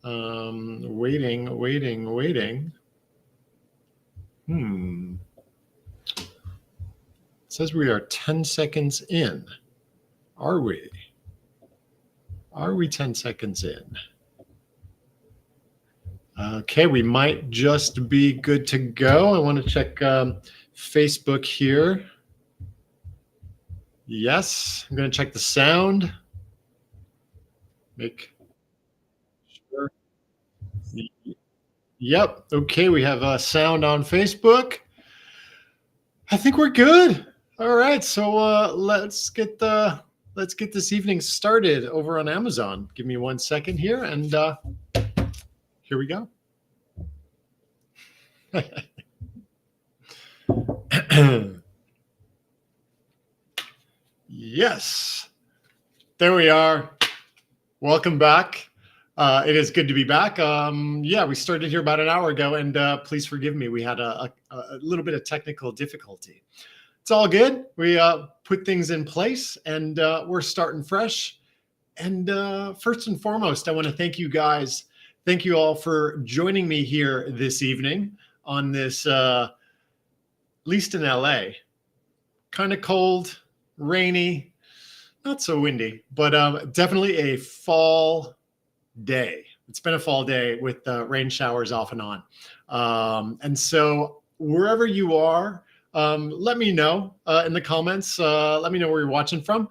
Waiting. It says we are 10 seconds in. Are we? Are we 10 seconds in? Okay, we might just be good to go. I want to check Facebook here. Yes, I'm going to check the sound. Make sure. Yep. Okay, we have sound on Facebook. I think we're good. All right, so let's get this evening started over on Amazon. Give me 1 second here, and here we go. Yes, there we are. Welcome back. It is good to be back. Yeah, we started here about an hour ago, and please forgive me. We had a little bit of technical difficulty. It's all good. We put things in place, and we're starting fresh. And first and foremost, I want to thank you guys. Thank you all for joining me here this evening on this, at least in LA, kind of cold, rainy, not so windy, but definitely a fall day. It's been a fall day with rain showers off and on. And so wherever you are, let me know in the comments. Let me know where you're watching from.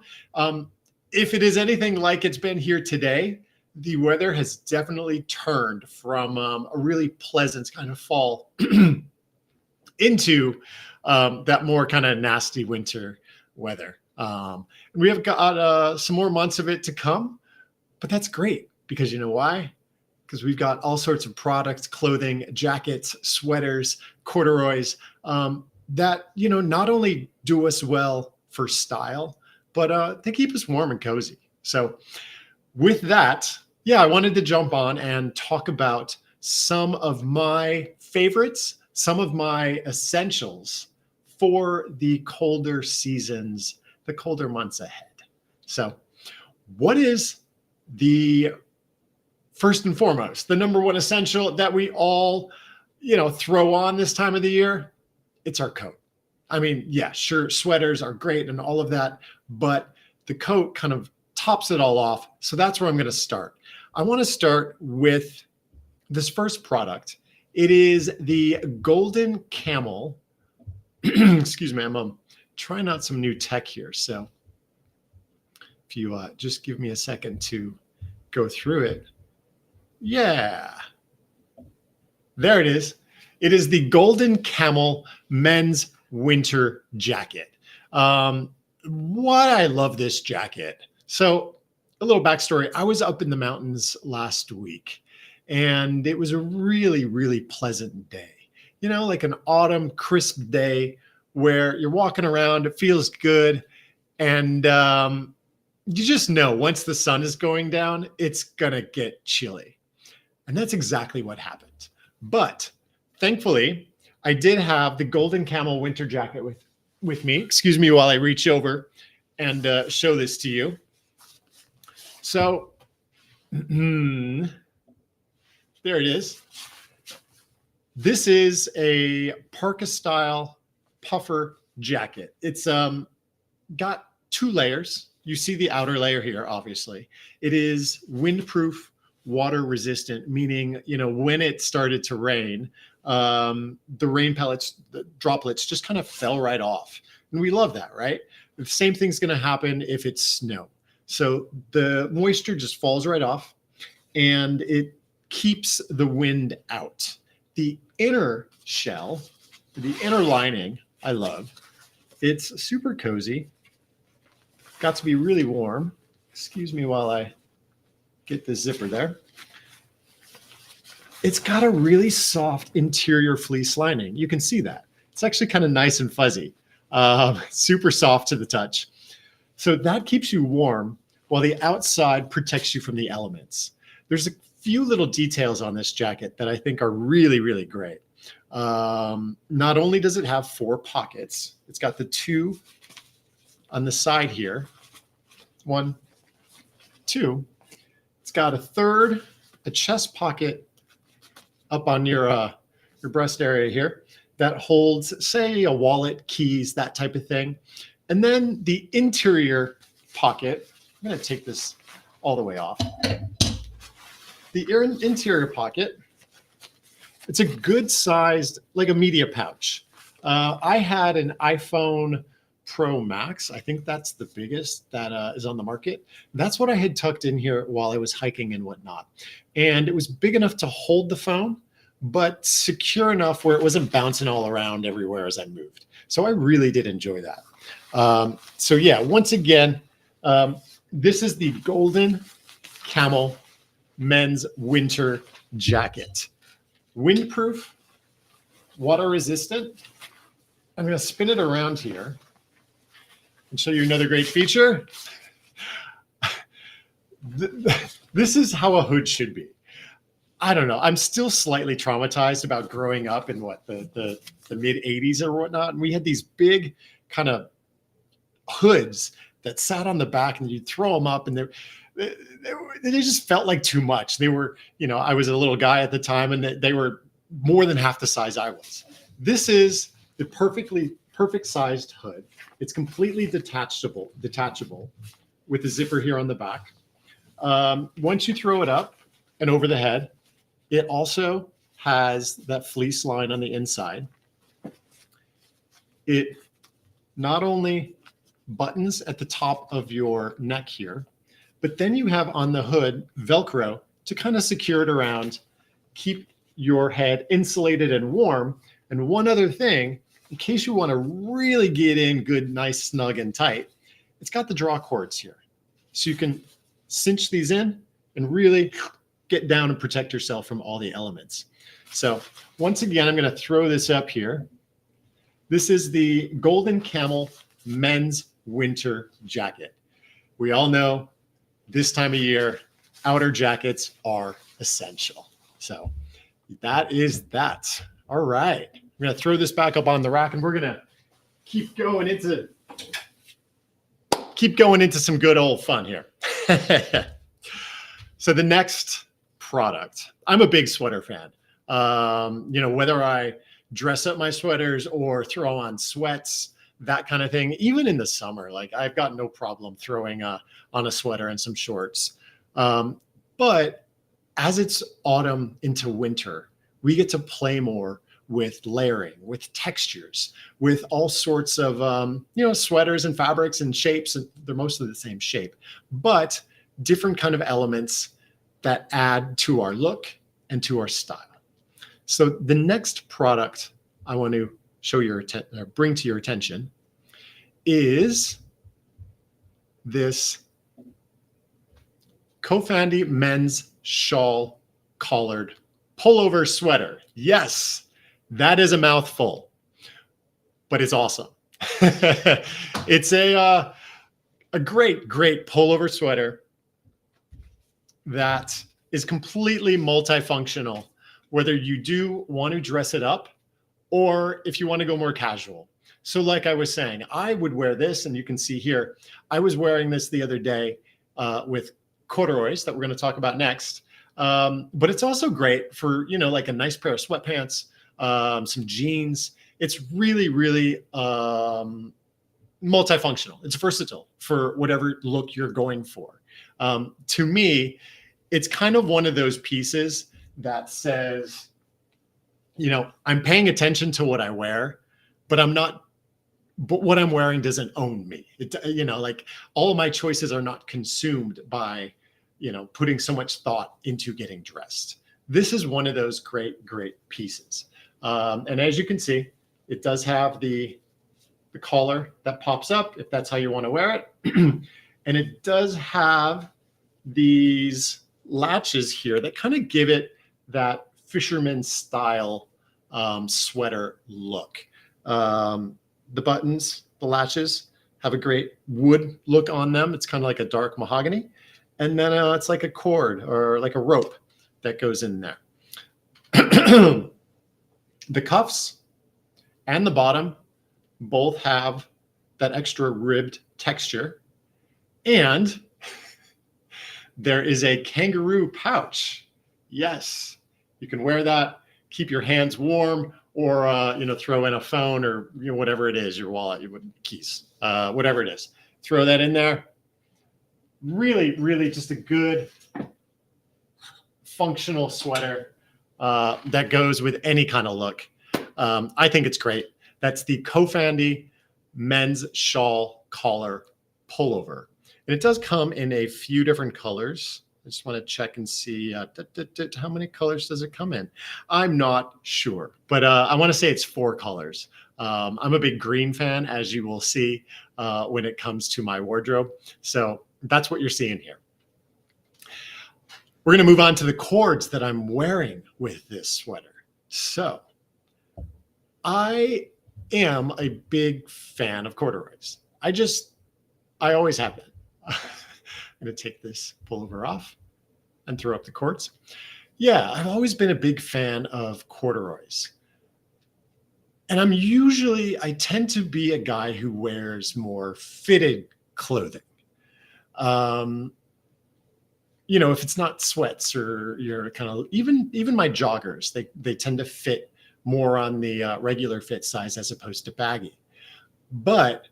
If it is anything like it's been here today, the weather has definitely turned from a really pleasant kind of fall into that more kind of nasty winter weather. We have got some more months of it to come, but that's great because you know why? Because we've got all sorts of products, clothing, jackets, sweaters, corduroys that, you know, not only do us well for style, but they keep us warm and cozy. So with that, yeah, I wanted to jump on and talk about some of my favorites, some of my essentials for the colder seasons, the colder months ahead. So what is the first and foremost, the number one essential that we all, you know, throw on this time of the year? It's our coat. I mean, yeah, sure, sweaters are great and all of that, but the coat kind of tops it all off. So that's where I'm going to start. I want to start with this first product. It is the Golden Camel. Excuse me, I'm trying out some new tech here. So if you just give me a second to go through it. Yeah, there it is. It is the Golden Camel men's winter jacket. Why I love this jacket. So a little backstory. I was up in the mountains last week and it was a really, really pleasant day. You know, like an autumn crisp day where you're walking around, it feels good. And you just know once the sun is going down, it's going to get chilly. And that's exactly what happened. But thankfully, I did have the Golden Camel winter jacket with me. Excuse me while I reach over and show this to you. So there it is. This is a parka style puffer jacket. It's got two layers. You see the outer layer here, obviously. It is windproof, water resistant, meaning, you know, when it started to rain, the rain pellets, the droplets just kind of fell right off. And we love that, right? The same thing's going to happen if it's snow. So the moisture just falls right off and it keeps the wind out. The inner shell, the inner lining, I love. It's super cozy. Got to be really warm. Excuse me while I get the zipper there. It's got a really soft interior fleece lining. You can see that. It's actually kind of nice and fuzzy, super soft to the touch. So that keeps you warm while the outside protects you from the elements. There's a few little details on this jacket that I think are really, really great. Not only does it have 4 pockets, it's got the 2 on the side here. 1, 2. It's got a third a chest pocket up on your breast area here that holds, say, a wallet, keys, that type of thing. And then the interior pocket, I'm going to take this all the way off. The interior pocket, it's a good sized, like a media pouch. I had an iPhone Pro Max. I think that's the biggest that is on the market. That's what I had tucked in here while I was hiking and whatnot. And it was big enough to hold the phone, but secure enough where it wasn't bouncing all around everywhere as I moved. So I really did enjoy that. So yeah, once again, this is the Golden Camel Men's Winter Jacket. Windproof, water resistant. I'm going to spin it around here and show you another great feature. This is how a hood should be. I don't know. I'm still slightly traumatized about growing up in the mid 80s or whatnot. And we had these big kind of hoods that sat on the back, and you'd throw them up, and they just felt like too much. They were, I was a little guy at the time, and they were more than half the size I was. This is the perfect sized hood. It's completely detachable with a zipper here on the back. Once you throw it up and over the head, it also has that fleece line on the inside. It not only buttons at the top of your neck here, but then you have on the hood Velcro to kind of secure it around, keep your head insulated and warm. And one other thing, in case you want to really get in good, nice, snug, and tight, it's got the draw cords here. So you can cinch these in and really get down and protect yourself from all the elements. So once again, I'm going to throw this up here. This is the Golden Camel Men's Winter Jacket. We all know this time of year, outer jackets are essential. So that is that. All right. I'm going to throw this back up on the rack, and we're going to keep going into some good old fun here. So the next product, I'm a big sweater fan. Whether I dress up my sweaters or throw on sweats, that kind of thing, even in the summer, like I've got no problem throwing on a sweater and some shorts. But as it's autumn into winter, we get to play more with layering, with textures, with all sorts of, sweaters and fabrics and shapes. And they're mostly the same shape, but different kind of elements that add to our look and to our style. So the next product I want to bring to your attention is this Kofandi men's shawl collared pullover sweater. Yes, that is a mouthful, but it's awesome. It's a great pullover sweater that is completely multifunctional, whether you do want to dress it up or if you want to go more casual. So like I was saying, I would wear this, and you can see here, I was wearing this the other day with corduroys that we're going to talk about next. But it's also great for, like a nice pair of sweatpants, some jeans. It's really, really multifunctional. It's versatile for whatever look you're going for. To me, it's kind of one of those pieces that says, I'm paying attention to what I wear, but what I'm wearing doesn't own me. Like all of my choices are not consumed by, putting so much thought into getting dressed. This is one of those great pieces. And as you can see, it does have the collar that pops up if that's how you want to wear it. And it does have these latches here that kind of give it that fisherman style sweater look. The buttons, the latches have a great wood look on them. It's kind of like a dark mahogany. And then it's like a cord or like a rope that goes in there. The cuffs and the bottom both have that extra ribbed texture. And there is a kangaroo pouch Yes, you can wear that, keep your hands warm, or throw in a phone or whatever it is, your wallet, your keys, whatever it is. Throw that in there. Really, really just a good functional sweater that goes with any kind of look. I think it's great. That's the Kofandy men's shawl collar pullover. And it does come in a few different colors. I just want to check and see how many colors does it come in? I'm not sure, but I want to say it's 4 colors. I'm a big green fan, as you will see when it comes to my wardrobe. So that's what you're seeing here. We're going to move on to the cords that I'm wearing with this sweater. So I am a big fan of corduroys. I always have been. I'm going to take this pullover off and throw up the cords. Yeah, I've always been a big fan of corduroys. And I tend to be a guy who wears more fitted clothing. If it's not sweats or you're kind of, even my joggers, they tend to fit more on the regular fit size as opposed to baggy. But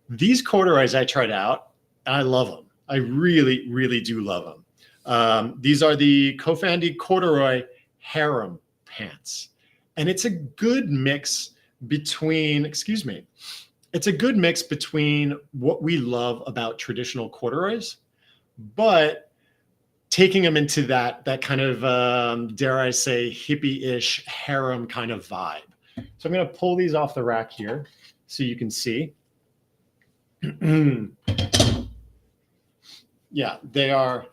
these corduroys I tried out, and I love them. I really, really do love them. These are the Kofandy corduroy harem pants. And it's a good mix between, it's a good mix between what we love about traditional corduroys, but taking them into that kind of, dare I say, hippie-ish harem kind of vibe. So I'm going to pull these off the rack here so you can see. Yeah, they are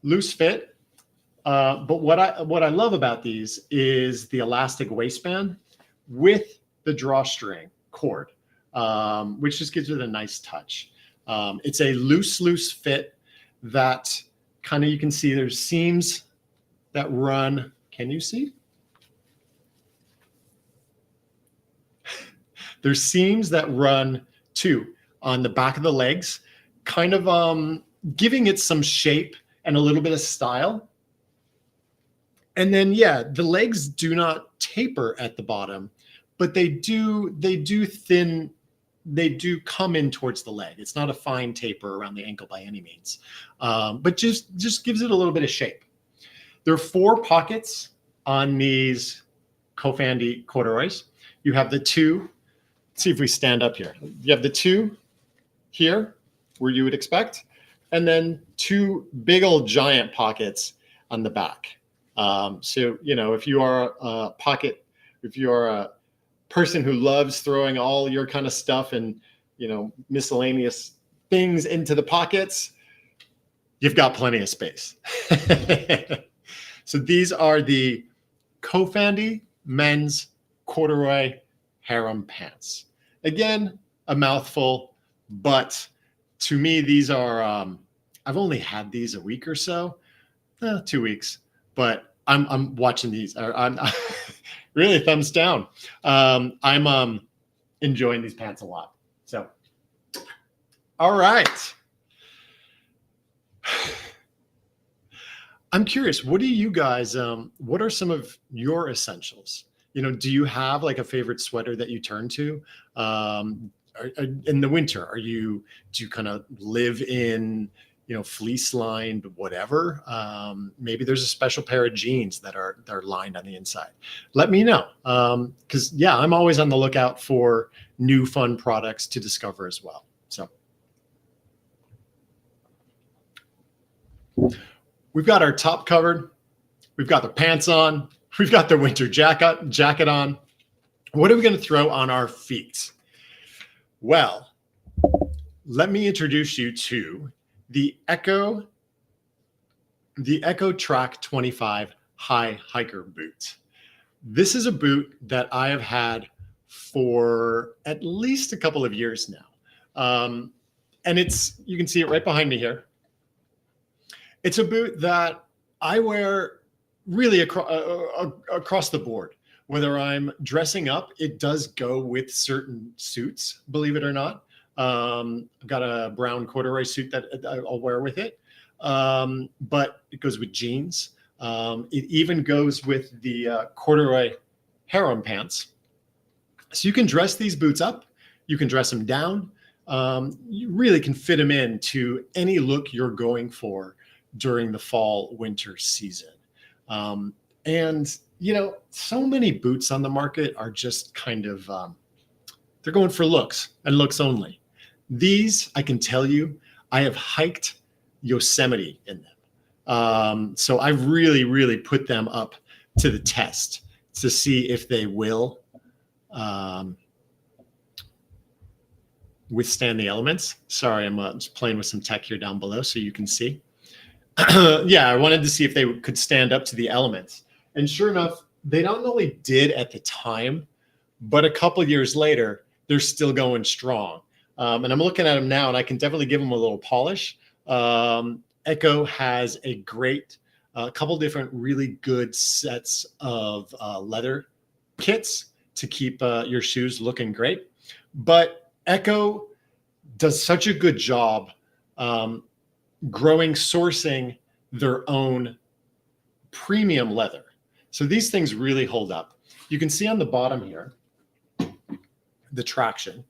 loose fit. But what I love about these is the elastic waistband with the drawstring cord, which just gives it a nice touch. It's a loose fit that kind of, you can see there's seams that run. Can you see? There's seams that run too on the back of the legs, kind of giving it some shape and a little bit of style. And then, yeah, the legs do not taper at the bottom, but they do come in towards the leg. It's not a fine taper around the ankle by any means, but just gives it a little bit of shape. There are 4 pockets on these Kofandy corduroys. You have the 2. Let's see if we stand up here. You have the 2 here where you would expect, and then 2 big old giant pockets on the back. So, if you are if you are a person who loves throwing all your kind of stuff and, miscellaneous things into the pockets, you've got plenty of space. So these are the Kofandy men's corduroy harem pants. Again, a mouthful, but to me, these are, I've only had these a week or so, 2 weeks, but I'm watching these. I'm really thumbs down. I'm enjoying these pants a lot. So, all right. I'm curious, what do you guys, what are some of your essentials? Do you have like a favorite sweater that you turn to? In the winter, do you kind of live in, fleece lined, whatever? Maybe there's a special pair of jeans that are lined on the inside. Let me know. Cause yeah, I'm always on the lookout for new fun products to discover as well. So we've got our top covered. We've got the pants on. We've got the winter jacket on. What are we going to throw on our feet? Well, let me introduce you to the Echo Track 25 high hiker boot. This is a boot that I have had for at least a couple of years now. And you can see it right behind me here. It's a boot that I wear really across the board. Whether I'm dressing up, it does go with certain suits, believe it or not. I've got a brown corduroy suit that I'll wear with it. but it goes with jeans. It even goes with the corduroy harem pants. So you can dress these boots up. You can dress them down. You really can fit them into any look you're going for during the fall, winter season. And, you know, so many boots on the market are just kind of, they're going for looks and looks only. These, I can tell you, I have hiked Yosemite in them. So I've really, really put them up to the test to see if they will withstand the elements. Sorry, I'm just playing with some tech here down below so you can see. Yeah, I wanted to see if they could stand up to the elements. And sure enough, they not only did at the time, but a couple years later, they're still going strong. And I'm looking at them now, and I can definitely give them a little polish. Echo has a great, couple different really good sets of leather kits to keep your shoes looking great. But Echo does such a good job sourcing their own premium leather. So these things really hold up. You can see on the bottom here, the traction.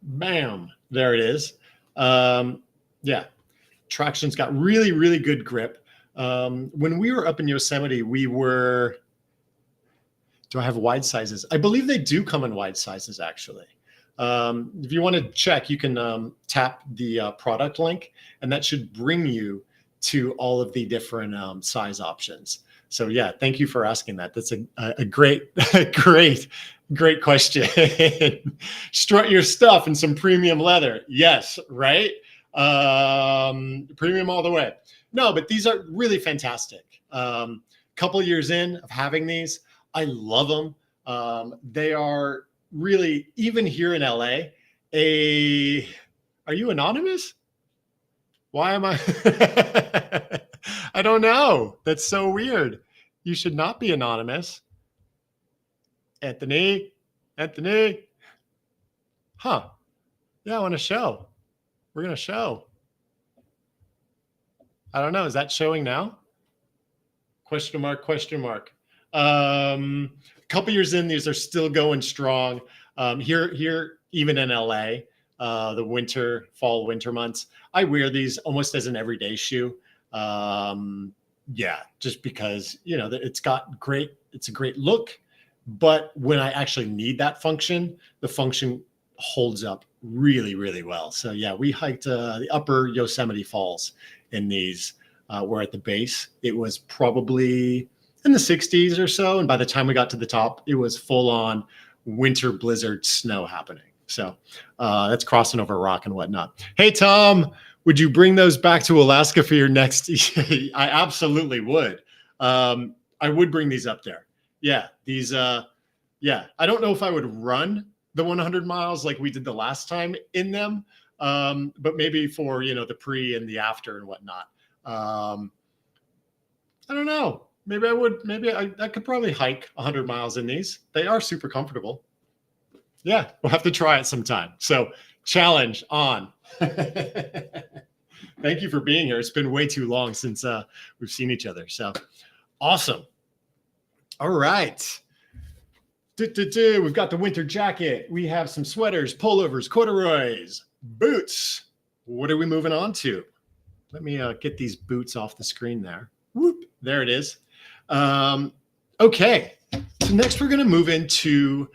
Bam, there it is. Yeah, traction's got really, really good grip. When we were up in Yosemite, we were, do I have wide sizes? I believe they do come in wide sizes, actually. If you want to check, you can tap the product link, and that should bring you to all of the different size options. So yeah, thank you for asking that. That's a great, great question. Strut your stuff in some premium leather. Yes, right? Premium all the way. No, but these are really fantastic. Couple years in of having these, I love them. They are really, even here in LA, are you anonymous? Why am I? I don't know. That's so weird. You should not be anonymous. Anthony. Huh. Yeah, I want to show. We're going to show. I don't know. Is that showing now? Question mark, question mark. A couple years in, these are still going strong. Here, even in LA, the fall, winter months, I wear these almost as an everyday shoe. Yeah, just because, you know, it's a great look, but when I actually need that function, the function holds up really, really well. So yeah, we hiked the upper Yosemite Falls in these. We're at the base. It was probably in the 60s or so. And by the time we got to the top, it was full on winter blizzard snow happening. So that's crossing over rock and whatnot. Hey, Tom, would you bring those back to Alaska for your next? I absolutely would. I would bring these up there. Yeah, these, yeah, I don't know if I would run the 100 miles like we did the last time in them, but maybe for, you know, the pre and the after and whatnot. I don't know. Maybe I would, I could probably hike 100 miles in these. They are super comfortable. Yeah, we'll have to try it sometime. So challenge on. Thank you for being here. It's been way too long since we've seen each other. So awesome. All right. We've got the winter jacket. We have some sweaters, pullovers, corduroys, boots. What are we moving on to? Let me get these boots off the screen there. Whoop, there it is. Okay, so next we're going to move into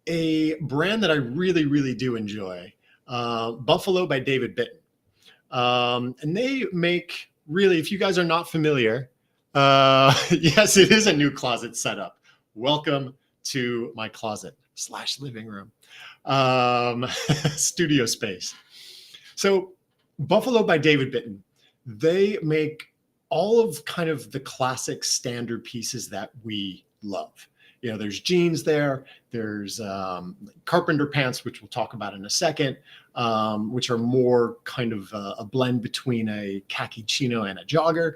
a brand that I really, really do enjoy, Buffalo by David Bitton. And they make, really, if you guys are not familiar, yes, it is a new closet setup. Welcome to my closet / living room, studio space. So Buffalo by David Bitton, they make all of kind of the classic standard pieces that we love. You know, there's jeans there, there's carpenter pants, which we'll talk about in a second, which are more kind of a blend between a khaki chino and a jogger,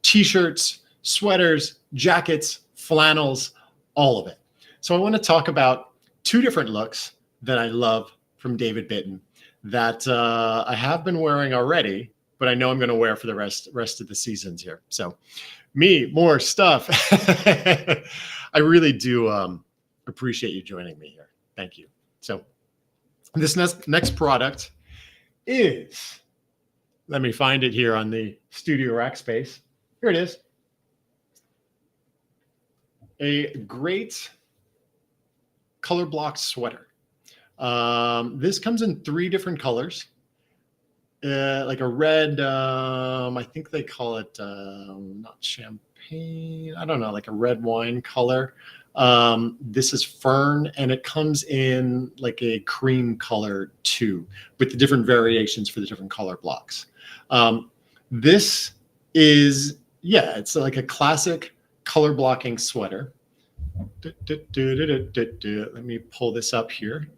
t-shirts, sweaters, jackets, flannels, all of it. So I want to talk about two different looks that I love from David Bitton that I have been wearing already. but I know I'm going to wear for the rest of the seasons here. So more stuff. I really do appreciate you joining me here. Thank you. So this next product is, let me find it here on the studio rack space. Here it is. A great color block sweater. This comes in 3 different colors. Like a red, I think they call it not champagne, I don't know, like a red wine color. This is fern, and it comes in like a cream color too, with the different variations for the different color blocks. This is, yeah, it's like a classic color blocking sweater. Let me pull this up here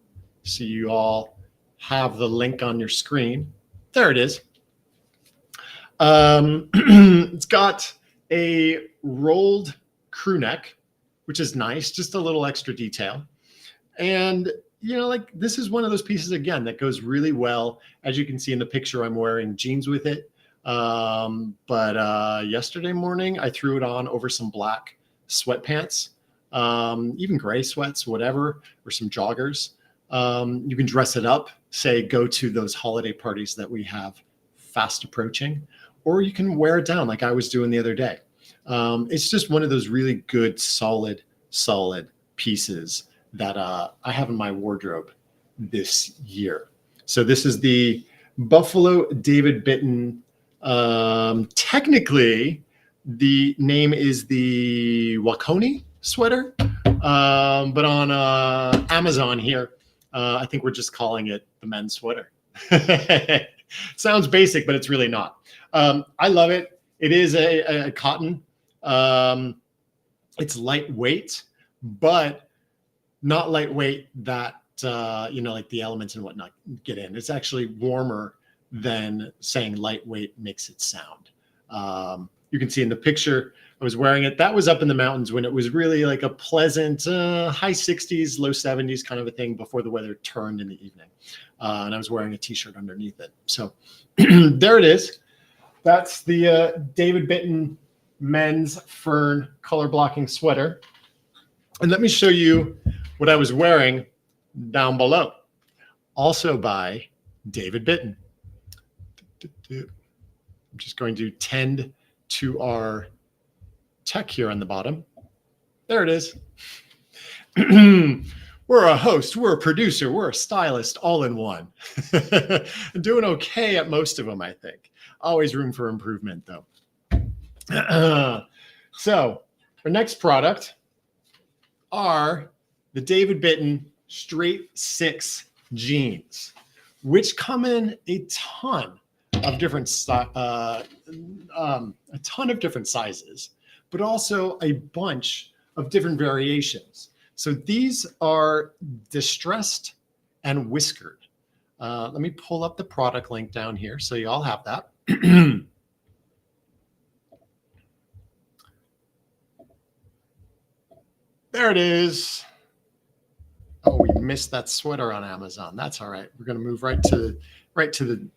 so you all have the link on your screen. There it is. It's got a rolled crew neck, which is nice, just a little extra detail. And, you know, like this is one of those pieces, again, that goes really well. As you can see in the picture, I'm wearing jeans with it. But yesterday morning, I threw it on over some black sweatpants, even gray sweats, whatever, or some joggers. You can dress it up, say, go to those holiday parties that we have fast approaching, or you can wear it down like I was doing the other day. It's just one of those really good, solid pieces that I have in my wardrobe this year. So this is the Buffalo David Bitten. Technically, the name is the Wakoni sweater, but on Amazon here, I think we're just calling it the men's sweater. Sounds basic, but it's really not. I love it. It is a cotton. It's lightweight, but not lightweight that, you know, like the elements and whatnot get in. It's actually warmer than saying lightweight makes it sound. You can see in the picture, I was wearing it. That was up in the mountains when it was really like a pleasant high 60s, low 70s kind of a thing before the weather turned in the evening. And I was wearing a t-shirt underneath it. So there it is. That's the David Bitten men's fern color blocking sweater. And let me show you what I was wearing down below. Also by David Bitten. I'm just going to tend to our tech here on the bottom. There it is. We're a host, we're a producer, we're a stylist, all in one. Doing okay at most of them, I think. Always room for improvement, though. So our next product are the David Bitten Straight 6 jeans, which come in a ton of different sizes, but also a bunch of different variations. So these are distressed and whiskered. Let me pull up the product link down here so you all have that. There it is. Oh, we missed that sweater on Amazon. That's all right. We're going to move right to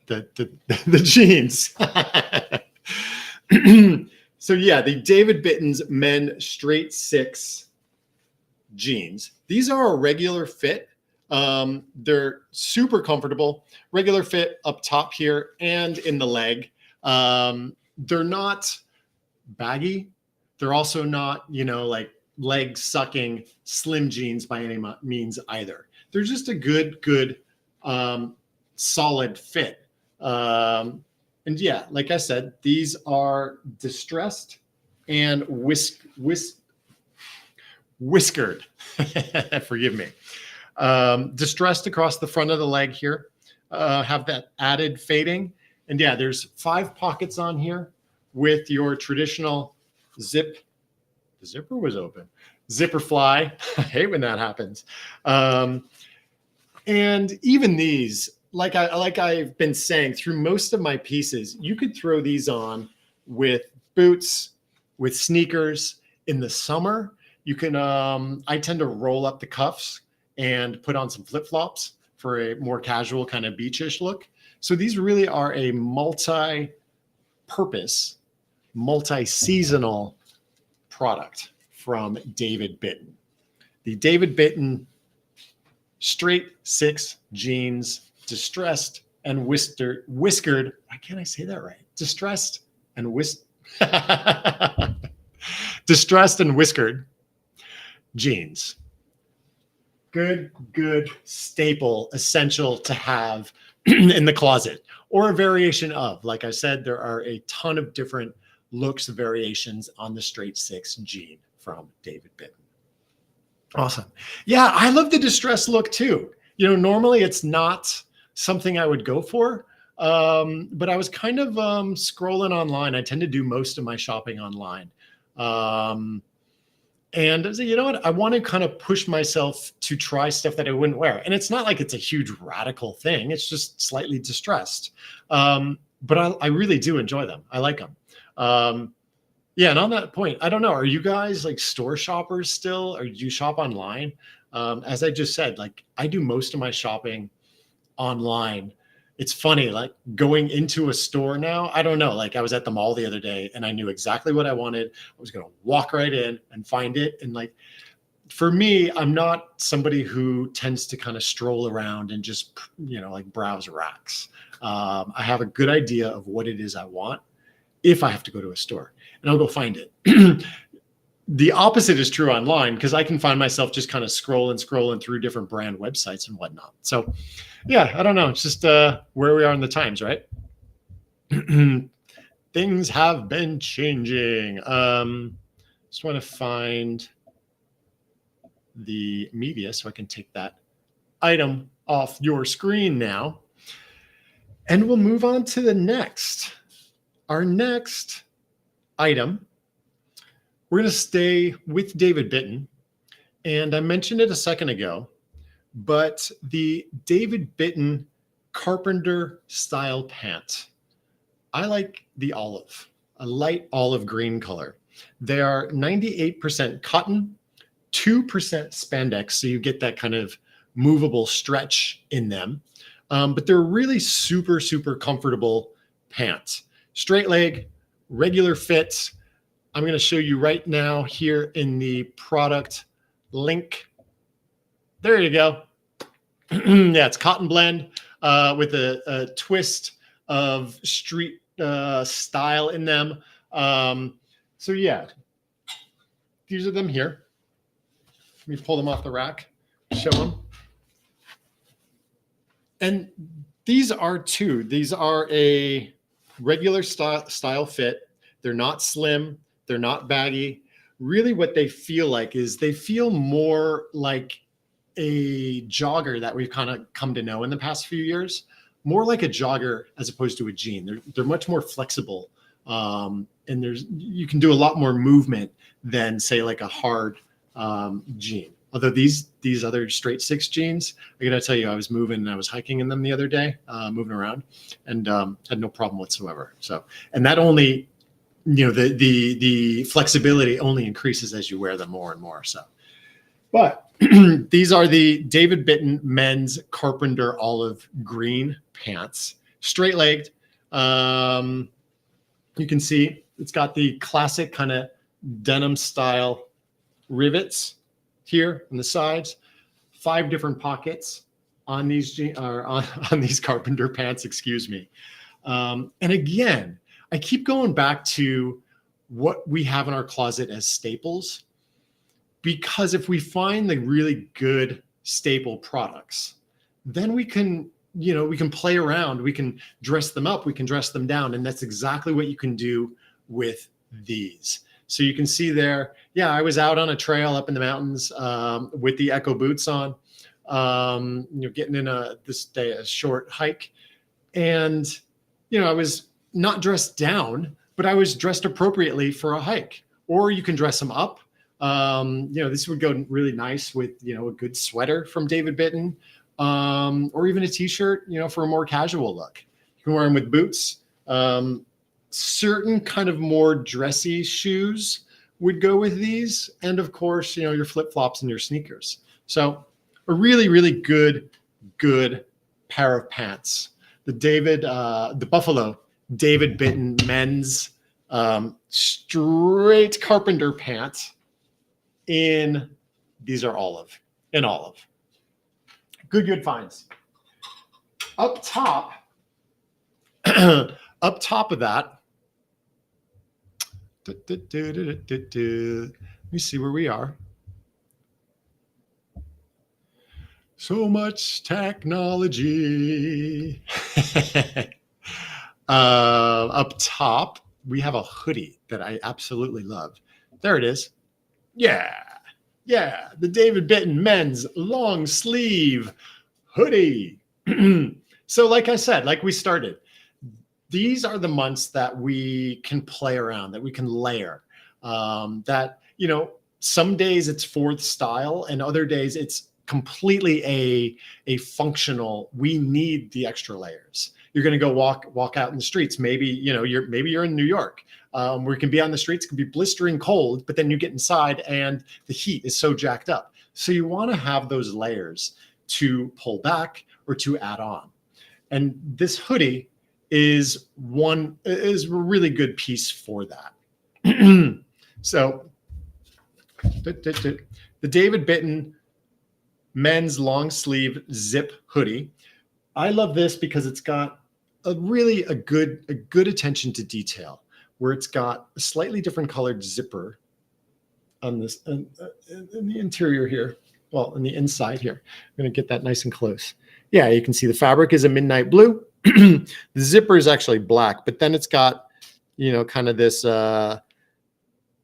the jeans. So yeah, the David Bitten's Men Straight 6 jeans. These are a regular fit. They're super comfortable. Regular fit up top here and in the leg. They're not baggy. They're also not, you know, like leg sucking slim jeans by any means either. They're just a good solid fit. And yeah, like I said, these are distressed and whiskered. Forgive me. Distressed across the front of the leg here. Have that added fading. And yeah, there's 5 pockets on here with your traditional zip. The zipper was open. Zipper fly. I hate when that happens. And even these, like I've been saying through most of my pieces, you could throw these on with boots, with sneakers. In the summer, you can, I tend to roll up the cuffs and put on some flip-flops for a more casual kind of beachish look. So these really are a multi-purpose, multi-seasonal product from David Bitton. The David Bitton straight 6 jeans, distressed and whiskered. Why can't I say that right? Distressed and distressed and whiskered jeans. Good staple, essential to have in the closet, or a variation of. Like I said, there are a ton of different looks, variations on the straight 6 jean from David Bitton. Awesome. Yeah, I love the distressed look too. You know, normally it's not something I would go for, but I was kind of scrolling online. I tend to do most of my shopping online. And I was like, you know what? I want to kind of push myself to try stuff that I wouldn't wear. And it's not like it's a huge radical thing. It's just slightly distressed. But I really do enjoy them. I like them. Yeah, and on that point, I don't know, are you guys like store shoppers still, or do you shop online? As I just said, like I do most of my shopping online. It's funny, like going into a store now, I don't know, like I was at the mall the other day and I knew exactly what I wanted. I was going to walk right in and find it. And like, for me, I'm not somebody who tends to kind of stroll around and just, you know, like browse racks. I have a good idea of what it is I want if I have to go to a store, and I'll go find it. The opposite is true online, because I can find myself just kind of scrolling through different brand websites and whatnot. So yeah, I don't know. It's just where we are in the times, right? Things have been changing. Just want to find the media so I can take that item off your screen now. And we'll move on to the next. Our next item, we're going to stay with David Bitton. And I mentioned it a second ago, but the David Bitton carpenter style pant. I like the olive, a light olive green color. They are 98% cotton, 2% spandex. So you get that kind of movable stretch in them. But they're really super comfortable pants. Straight leg, regular fit. I'm going to show you right now here in the product link. There you go. Yeah, it's cotton blend with a twist of street style in them. So yeah, these are them here. Let me pull them off the rack, show them. And these are two. These are a regular style fit. They're not slim. They're not baggy. Really what they feel like is they feel more like a jogger that we've kind of come to know in the past few years, more like a jogger as opposed to a jean. They're much more flexible. And you can do a lot more movement than say like a hard jean. Although these other straight 6 jeans, I gotta tell you, I was moving and I was hiking in them the other day, moving around, and had no problem whatsoever. So, and that only, you know, the flexibility only increases as you wear them more and more. So, but these are the David Bitton men's carpenter olive green pants, straight legged. You can see it's got the classic kind of denim style rivets here on the sides, 5 different pockets on these on these carpenter pants, excuse me. And again, I keep going back to what we have in our closet as staples, because if we find the really good staple products, then we can, you know, we can play around, we can dress them up, we can dress them down. And that's exactly what you can do with these. So you can see there, yeah, I was out on a trail up in the mountains with the Echo boots on, you know, getting in this day a short hike. And, you know, I was not dressed down, but I was dressed appropriately for a hike. Or you can dress them up. You know, this would go really nice with, you know, a good sweater from David Bitton, or even a t-shirt, you know, for a more casual look. You can wear them with boots. Certain kind of more dressy shoes would go with these. And of course, you know, your flip-flops and your sneakers. So a really good pair of pants the Buffalo David Bitton men's straight carpenter pants these are in olive. Good finds. Up top, up top of that, let me see where we are. So much technology. Up top, we have a hoodie that I absolutely love. There it is. Yeah, the David Bitton men's long sleeve hoodie. So like I said, like we started, these are the months that we can play around, that we can layer. That, you know, some days it's fourth style and other days it's completely a functional, we need the extra layers. You're going to go walk out in the streets. Maybe, you know, you're in New York, where you can be on the streets, it can be blistering cold, but then you get inside and the heat is so jacked up. So you want to have those layers to pull back or to add on. And this hoodie is a really good piece for that. So the David Bitton men's long sleeve zip hoodie. I love this because it's got a good attention to detail, where it's got a slightly different colored zipper on this in the interior here. Well, on the inside here. I'm going to get that nice and close. Yeah, you can see the fabric is a midnight blue. The zipper is actually black, but then it's got, you know, kind of this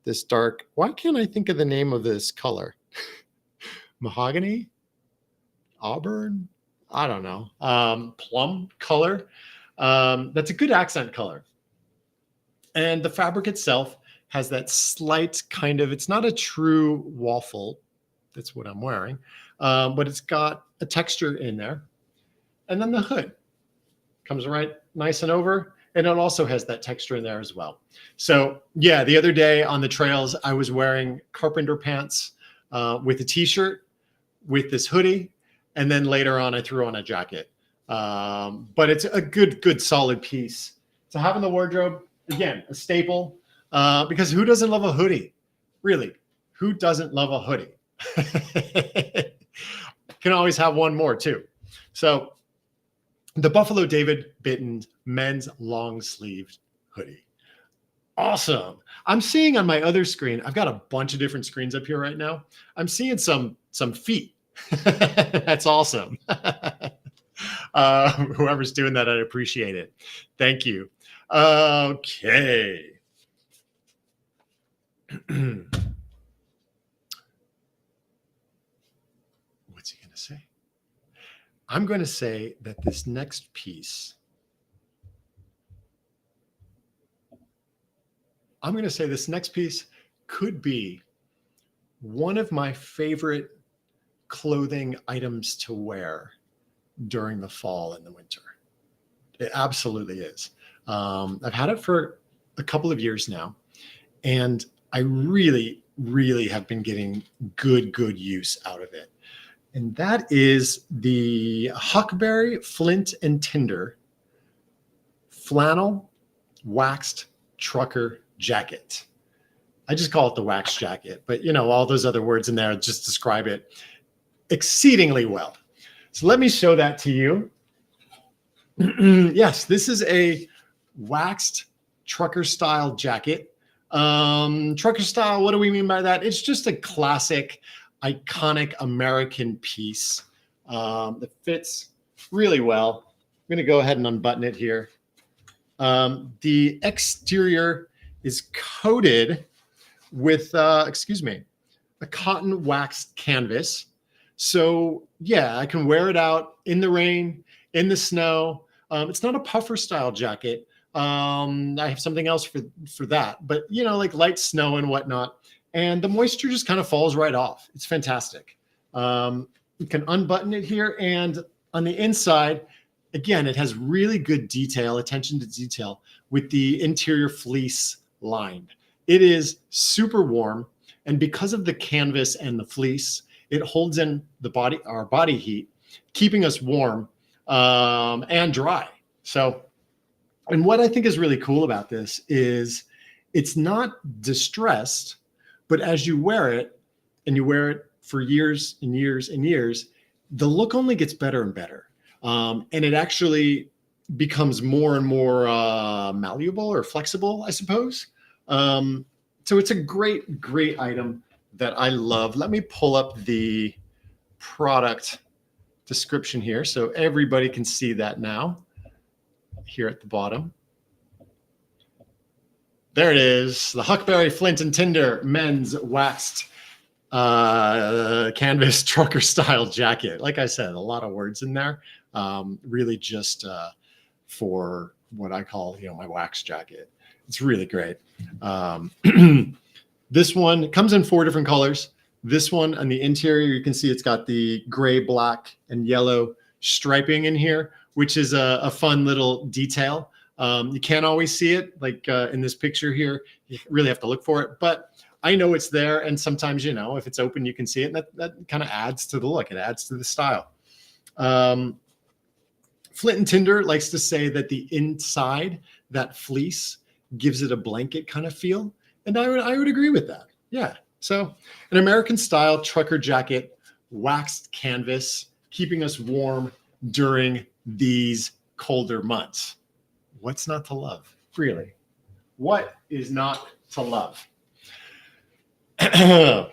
this dark. Why can't I think of the name of this color? Mahogany? Auburn? I don't know. Plum color. That's a good accent color. And the fabric itself has that slight kind of, it's not a true waffle. That's what I'm wearing. But it's got a texture in there. And then the hood comes right nice and over. And it also has that texture in there as well. So yeah, the other day on the trails, I was wearing carpenter pants with a t-shirt, with this hoodie. And then later on, I threw on a jacket. But it's a good solid piece to have in the wardrobe. Again, a staple, because who doesn't love a hoodie? Really, who doesn't love a hoodie? Can always have one more too. So the Buffalo David Bitton men's long sleeved hoodie. Awesome. I'm seeing on my other screen, I've got a bunch of different screens up here right now. I'm seeing some feet. That's awesome. Whoever's doing that, I appreciate it. Thank you. Okay. What's he going to say? I'm going to say that this next piece, could be one of my favorite clothing items to wear during the fall and the winter. It absolutely is. I've had it for a couple of years now, and I really have been getting good use out of it. And that is the Huckberry Flint and Tinder flannel waxed trucker jacket. I just call it the wax jacket, but you know, all those other words in there just describe it exceedingly well. So let me show that to you. Yes, this is a waxed trucker style jacket. Trucker style, what do we mean by that? It's just a classic, iconic American piece that fits really well. I'm going to go ahead and unbutton it here. The exterior is coated with, a cotton waxed canvas. So yeah, I can wear it out in the rain, in the snow. It's not a puffer style jacket. I have something else for that, but you know, like light snow and whatnot. And the moisture just kind of falls right off. It's fantastic. You can unbutton it here, and on the inside, again, it has really good detail, attention to detail with the interior fleece lined. It is super warm. And because of the canvas and the fleece, it holds in our body heat, keeping us warm and dry So, and what I think is really cool about this is it's not distressed, but as you wear it and you wear it for years and years and years, the look only gets better and better. And it actually becomes more and more malleable or flexible, I suppose. So it's a great, great item that I love. Let me pull up the product description here so everybody can see that now here at the bottom. There it is, the Huckberry Flint and Tinder men's waxed canvas trucker style jacket. Like I said, a lot of words in there. Really just for what I call, my wax jacket. It's really great. This one comes in 4 different colors. This one on the interior, you can see it's got the gray, black, and yellow striping in here, which is a fun little detail. You can't always see it, like in this picture here. You really have to look for it, but I know it's there. And sometimes, if it's open, you can see it. And that kind of adds to the look. It adds to the style. Flint and Tinder likes to say that the inside, that fleece, gives it a blanket kind of feel. And I would agree with that. Yeah. So an American style trucker jacket, waxed canvas, keeping us warm during these colder months. What's not to love? Really? What is not to love? I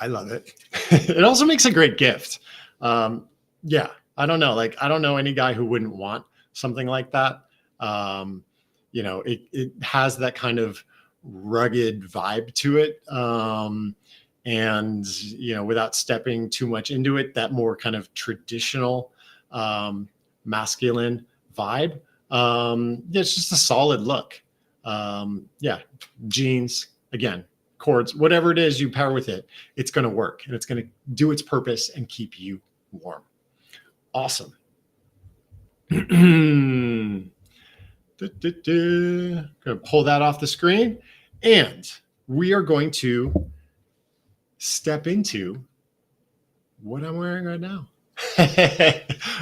love it. It also makes a great gift. Yeah, I don't know. I don't know any guy who wouldn't want something like that. It has that kind of rugged vibe to it. And, without stepping too much into it, that more kind of traditional masculine vibe. It's just a solid look. Yeah, jeans, again, cords, whatever it is you pair with it, it's going to work and it's going to do its purpose and keep you warm. Awesome. Going to pull that off the screen, and we are going to step into what I'm wearing right now.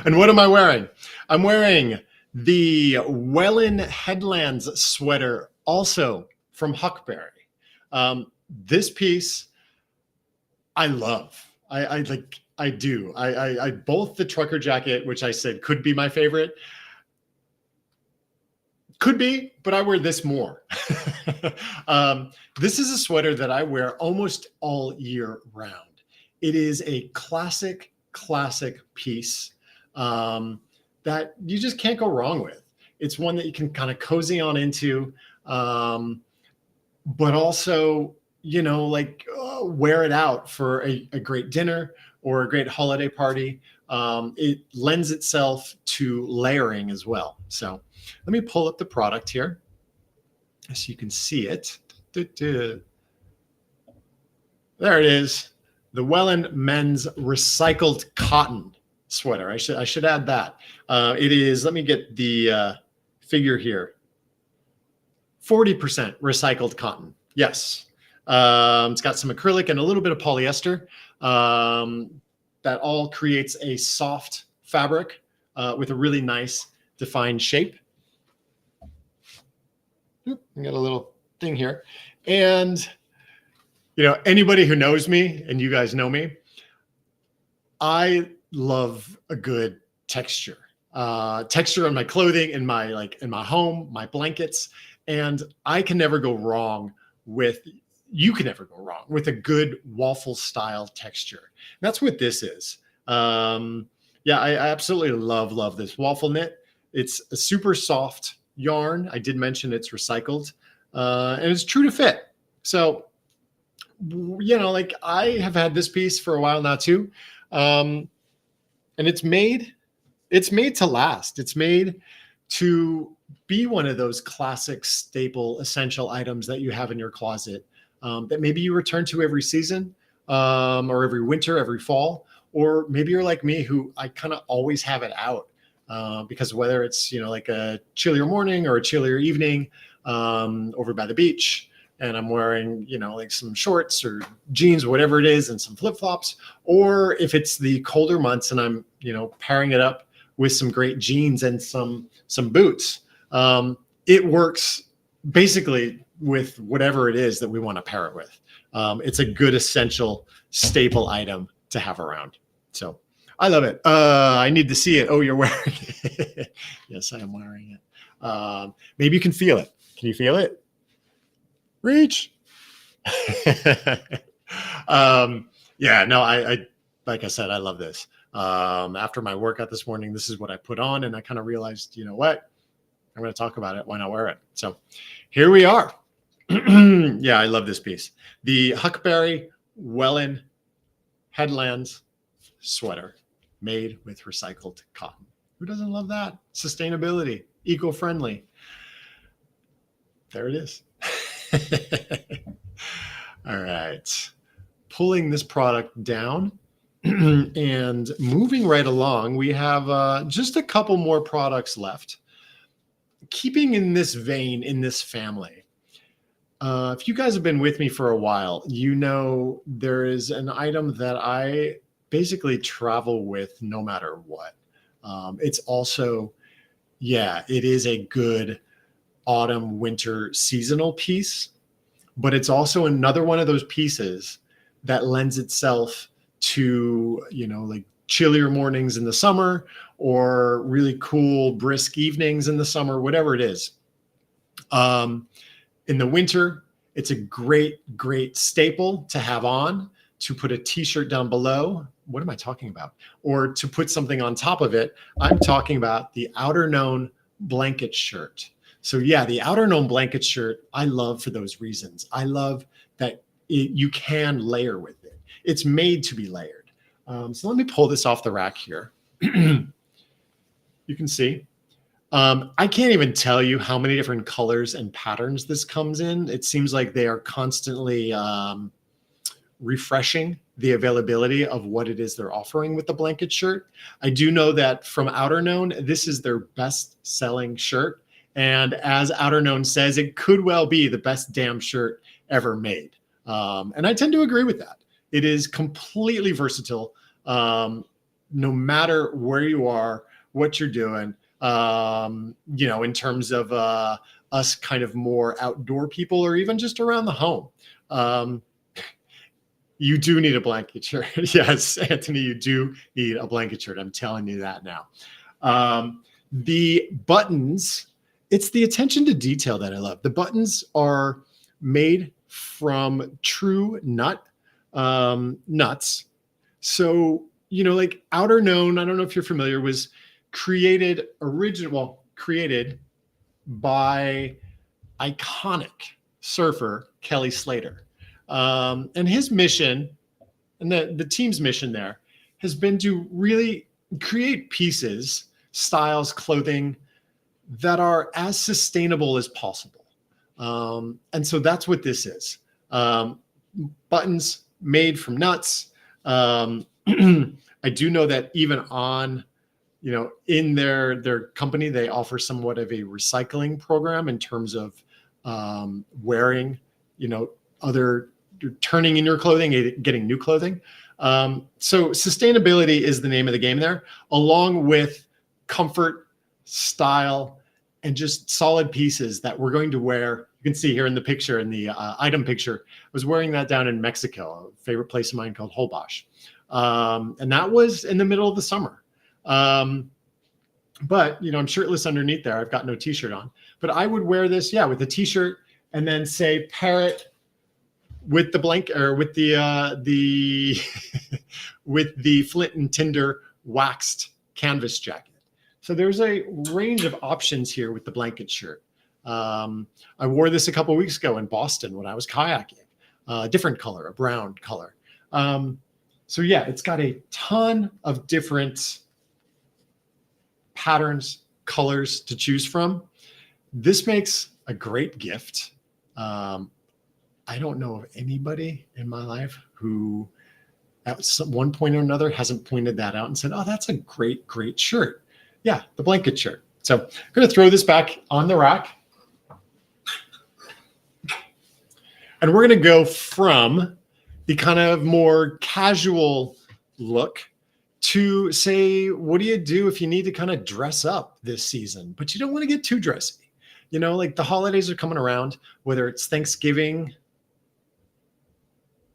And what am I wearing? I'm wearing the Welland Headlands sweater, also from Huckberry. This piece I love. I do. I both the trucker jacket, which I said could be my favorite. Could be, but I wear this more. This is a sweater that I wear almost all year round. It is a classic piece that you just can't go wrong with. It's one that you can kind of cozy on into, but also, wear it out for a great dinner or a great holiday party. It lends itself to layering as well. So let me pull up the product here so you can see it. There it is. The Welland men's recycled cotton sweater. I should add that. It is, let me get the figure here. 40% recycled cotton. Yes. It's got some acrylic and a little bit of polyester. That all creates a soft fabric with a really nice defined shape. I got a little thing here. And, anybody who knows me, and you guys know me, I love a good texture. Texture on my clothing, in my home, my blankets. And I can never go wrong with, you can never go wrong with a good waffle style texture. And that's what this is. Yeah, I absolutely love this waffle knit. It's a super soft yarn. I did mention it's recycled, and it's true to fit. So, I have had this piece for a while now too. And it's made to last. It's made to be one of those classic staple essential items that you have in your closet, that maybe you return to every season, or every winter, every fall, or maybe you're like me who I kind of always have it out, because whether it's, like a chillier morning or a chillier evening, over by the beach, and I'm wearing, like some shorts or jeans, whatever it is, and some flip-flops, or if it's the colder months and I'm, pairing it up with some great jeans and some boots. It works basically with whatever it is that we want to pair it with. It's a good essential staple item to have around. So I love it. I need to see it. Oh, you're wearing it. Yes, I am wearing it. Maybe you can feel it. Can you feel it? Reach. Yeah, no, I like I said, I love this. After my workout this morning, this is what I put on, and I kind of realized, you know what? I'm going to talk about it. Why not wear it? So here we are. Yeah, I love this piece. The Huckberry Welland Headlands sweater made with recycled cotton. Who doesn't love that? Sustainability, eco-friendly. There it is. All right. Pulling this product down and moving right along, we have just a couple more products left. Keeping in this vein, in this family, if you guys have been with me for a while, you know there is an item that I basically travel with no matter what. It's also, yeah, it is a good autumn, winter, seasonal piece, but it's also another one of those pieces that lends itself to, you know, like chillier mornings in the summer or really cool, brisk evenings in the summer, whatever it is. In the winter, it's a great, great staple to have on, to put a t-shirt down below. What am I talking about? Or to put something on top of it. I'm talking about the Outer Known blanket shirt. So yeah, the Outer Known blanket shirt, I love for those reasons. I love that you can layer with it. It's made to be layered. So let me pull this off the rack here. You can see. I can't even tell you how many different colors and patterns this comes in. It seems like they are constantly refreshing the availability of what it is they're offering with the blanket shirt. I do know that from Outer Known, this is their best selling shirt. And as Outer Known says, it could well be the best damn shirt ever made. And I tend to agree with that. It is completely versatile, no matter where you are, what you're doing. You know, in terms of us kind of more outdoor people or even just around the home. You do need a blanket shirt. Yes, Anthony, you do need a blanket shirt. I'm telling you that now. The buttons, it's the attention to detail that I love. The buttons are made from true nuts. So, you know, like Outer Known, I don't know if you're familiar, was created by iconic surfer Kelly Slater. And his mission, and the team's mission there, has been to really create pieces, styles, clothing that are as sustainable as possible. And so that's what this is. Buttons made from nuts. I do know that even on, you know, in their company, they offer somewhat of a recycling program in terms of wearing, you know, turning in your clothing, getting new clothing. So sustainability is the name of the game there, along with comfort, style, and just solid pieces that we're going to wear. You can see here in the picture, in the item picture, I was wearing that down in Mexico, a favorite place of mine called Holbox. And that was in the middle of the summer. But, you know, I'm shirtless underneath there. I've got no t-shirt on, but I would wear this, yeah, with a t-shirt, and then say pair it with the blanket, or with the with the Flint and Tinder waxed canvas jacket. So there's a range of options here with the blanket shirt. I wore this a couple of weeks ago in Boston when I was kayaking. Different color, a brown color. So yeah, it's got a ton of different patterns, colors to choose from. This makes a great gift. I don't know of anybody in my life who at one point or another hasn't pointed that out and said, oh, that's a great, great shirt. Yeah, the blanket shirt. So I'm going to throw this back on the rack. And we're going to go from the kind of more casual look to say, what do you do if you need to kind of dress up this season, but you don't want to get too dressy? You know, like the holidays are coming around, whether it's Thanksgiving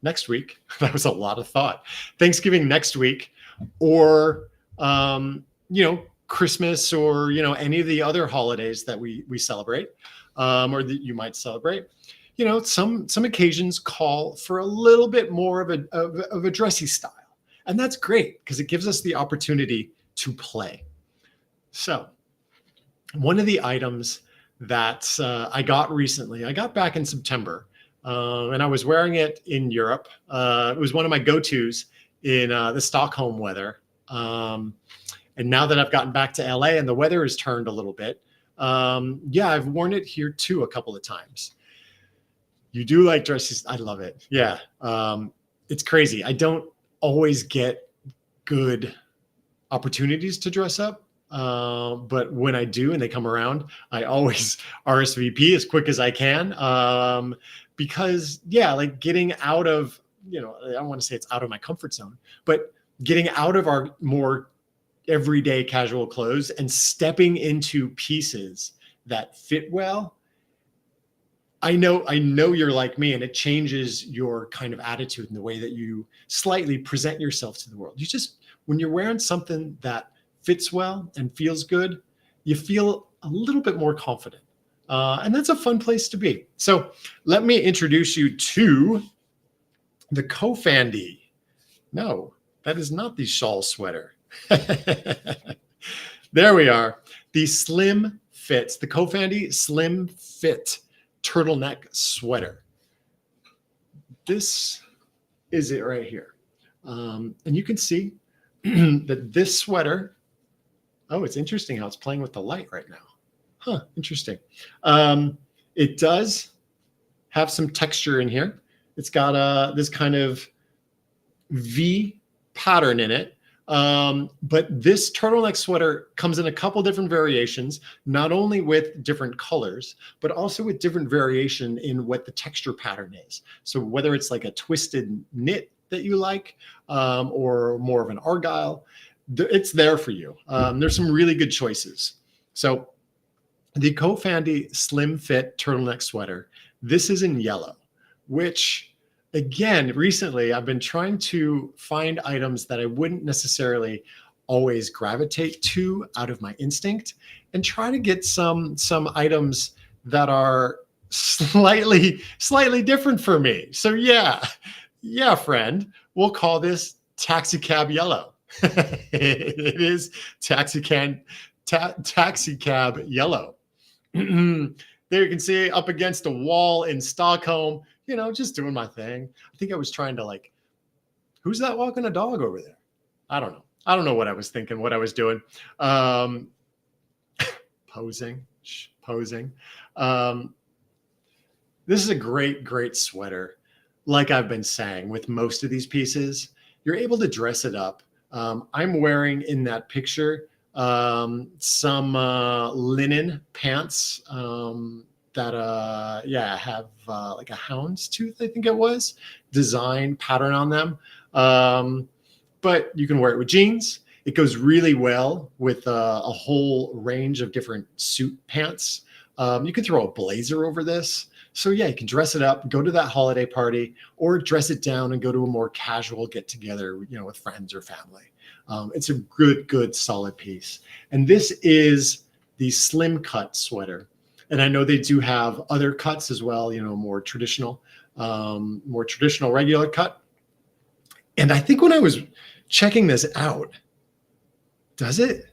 next week, that was a lot of thought, Thanksgiving next week, or, you know, Christmas, or, you know, any of the other holidays that we celebrate, or that you might celebrate. You know, some occasions call for a little bit more of a dressy style. And that's great because it gives us the opportunity to play. So one of the items that I got recently, I got back in September, and I was wearing it in Europe. It was one of my go-tos in the Stockholm weather. And now that I've gotten back to LA and the weather has turned a little bit, yeah, I've worn it here too a couple of times. You do like dresses. I love it. Yeah. It's crazy. I don't always get good opportunities to dress up. But when I do and they come around, I always RSVP as quick as I can. Because yeah, like getting out of, you know, I don't want to say it's out of my comfort zone, but getting out of our more everyday casual clothes and stepping into pieces that fit well. I know you're like me, and it changes your kind of attitude and the way that you slightly present yourself to the world. You just, when you're wearing something that fits well and feels good, you feel a little bit more confident. And that's a fun place to be. So let me introduce you to the Kofandi. No, that is not the shawl sweater. There we are. The Slim Fits, the Kofandi Slim Fit turtleneck sweater. This is it right here. And you can see that this sweater, oh, it's interesting how it's playing with the light right now. Huh, interesting. It does have some texture in here. It's got this kind of V pattern in it. But this turtleneck sweater comes in a couple different variations, not only with different colors, but also with different variation in what the texture pattern is. So whether it's like a twisted knit that you like, or more of an argyle, it's there for you. There's some really good choices. So the Kofandi Slim Fit turtleneck sweater, this is in yellow, which again, recently I've been trying to find items that I wouldn't necessarily always gravitate to out of my instinct, and try to get some items that are slightly different for me. So yeah, friend, we'll call this taxi cab yellow. It is taxi cab yellow. There you can see up against a wall in Stockholm, you know, just doing my thing. I think I was trying to like, who's that walking a dog over there? I don't know. I don't know what I was thinking, what I was doing. Posing. This is a great sweater. Like I've been saying, with most of these pieces, you're able to dress it up. I'm wearing in that picture some linen pants that have like a houndstooth, I think it was, design pattern on them. But you can wear it with jeans. It goes really well with a whole range of different suit pants. You can throw a blazer over this. So yeah, you can dress it up, go to that holiday party, or dress it down and go to a more casual get together, you know, with friends or family. It's a good solid piece. And this is the slim cut sweater. And I know they do have other cuts as well, you know, more traditional regular cut. And I think when I was checking this out, does it?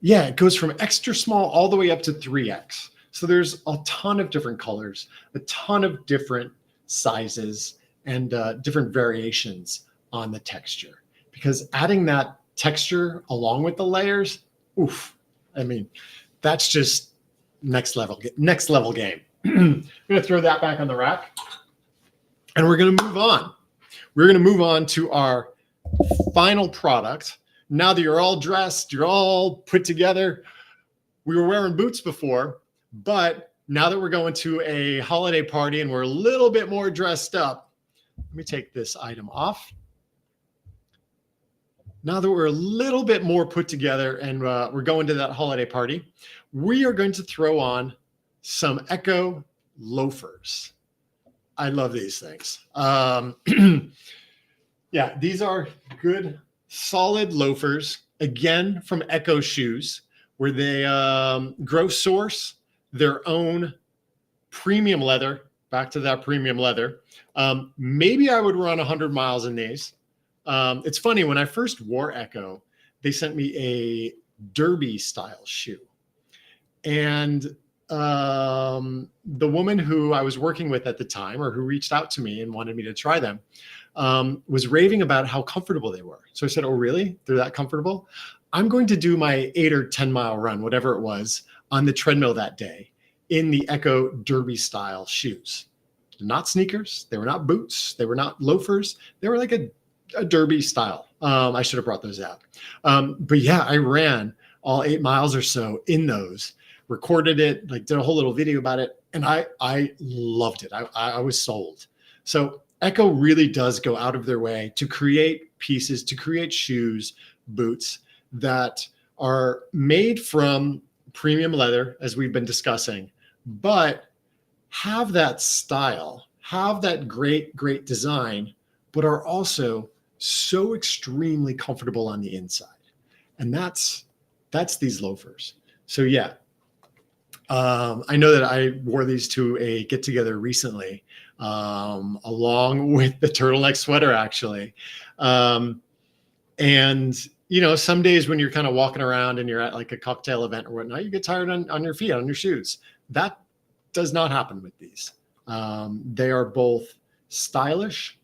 Yeah, it goes from extra small all the way up to 3X. So there's a ton of different colors, a ton of different sizes, and different variations on the texture. Because adding that texture along with the layers, oof, I mean, that's just next level game. I'm gonna throw that back on the rack, and we're gonna move on. We're gonna move on to our final product. Now that you're all dressed, you're all put together. We were wearing boots before, but now that we're going to a holiday party and we're a little bit more dressed up, let me take this item off. now that we're a little bit more put together and we're going to that holiday party, we are going to throw on some Echo loafers. I love these things. Yeah, these are good, solid loafers, again, from Echo Shoes, where they grow source their own premium leather, back to that premium leather. Maybe I would run 100 miles in these. It's funny, when I first wore Echo, they sent me a derby style shoe. And the woman who I was working with at the time, or who reached out to me and wanted me to try them, was raving about how comfortable they were. So I said, oh, really? They're that comfortable? I'm going to do my 8 or 10 mile run, whatever it was, on the treadmill that day in the Echo derby style shoes. Not sneakers. They were not boots. They were not loafers. They were like a derby style. I should have brought those out. But yeah, I ran all 8 miles or so in those, recorded it, like did a whole little video about it. And I loved it. I was sold. So Echo really does go out of their way to create pieces, to create shoes, boots that are made from premium leather, as we've been discussing, but have that style, have that great, great design, but are also so extremely comfortable on the inside. And that's these loafers. So yeah, I know that I wore these to a get together recently, along with the turtleneck sweater, actually. And you know, some days when you're kind of walking around and you're at like a cocktail event or whatnot, you get tired on your feet, on your shoes. That does not happen with these. They are both stylish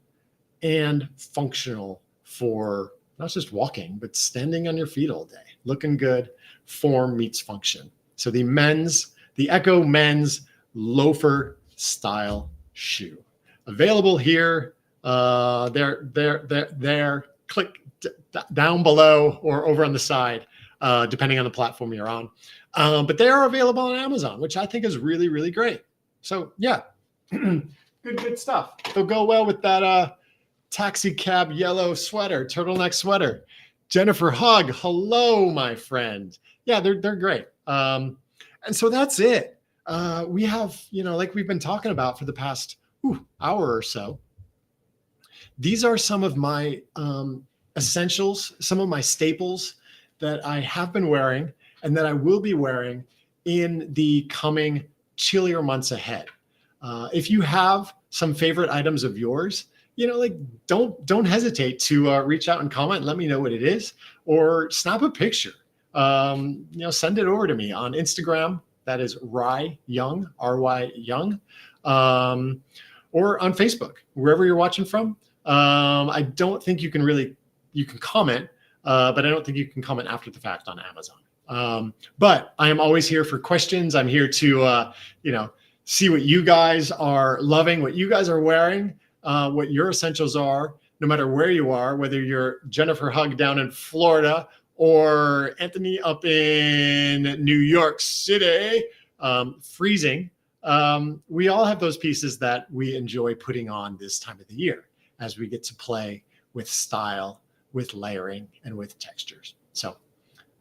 and functional for not just walking, but standing on your feet all day, looking good. Form meets function. So the Echo men's loafer style shoe, available here. They're click down below or over on the side, depending on the platform you're on. But they are available on Amazon, which I think is really, really great. So yeah, good stuff. They'll go well with that taxi cab yellow sweater, turtleneck sweater. Jennifer Hug, hello, my friend. Yeah, they're great. And so that's it. We have, you know, like we've been talking about for the past hour or so. These are some of my essentials, some of my staples that I have been wearing and that I will be wearing in the coming chillier months ahead. If you have some favorite items of yours, you know, like don't hesitate to reach out and comment, let me know what it is, or snap a picture. You know, send it over to me on Instagram. That is Ry Young, R-Y Young, or on Facebook, wherever you're watching from. I don't think you can comment, but I don't think you can comment after the fact on Amazon. But I am always here for questions. I'm here to, you know, see what you guys are loving, what you guys are wearing, what your essentials are, no matter where you are, whether you're Jennifer Hug down in Florida or Anthony up in New York City, freezing. We all have those pieces that we enjoy putting on this time of the year as we get to play with style, with layering, and with textures. So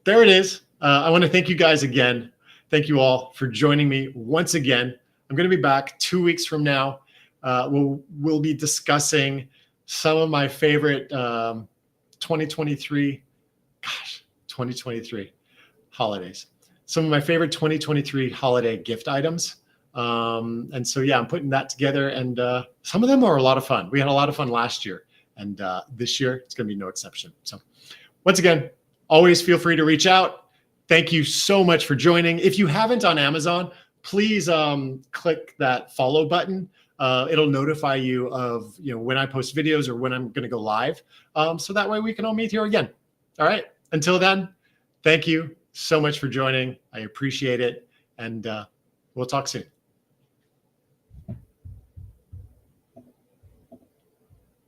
there it is. I want to thank you guys again. Thank you all for joining me once again. I'm going to be back 2 weeks from now. We'll be discussing some of my favorite 2023 holidays. Some of my favorite 2023 holiday gift items. And so, yeah, I'm putting that together, and some of them are a lot of fun. We had a lot of fun last year, and this year it's going to be no exception. So once again, always feel free to reach out. Thank you so much for joining. If you haven't on Amazon, please click that follow button. It'll notify you of, you know, when I post videos or when I'm going to go live. So that way we can all meet here again. All right. Until then, thank you so much for joining. I appreciate it. And we'll talk soon.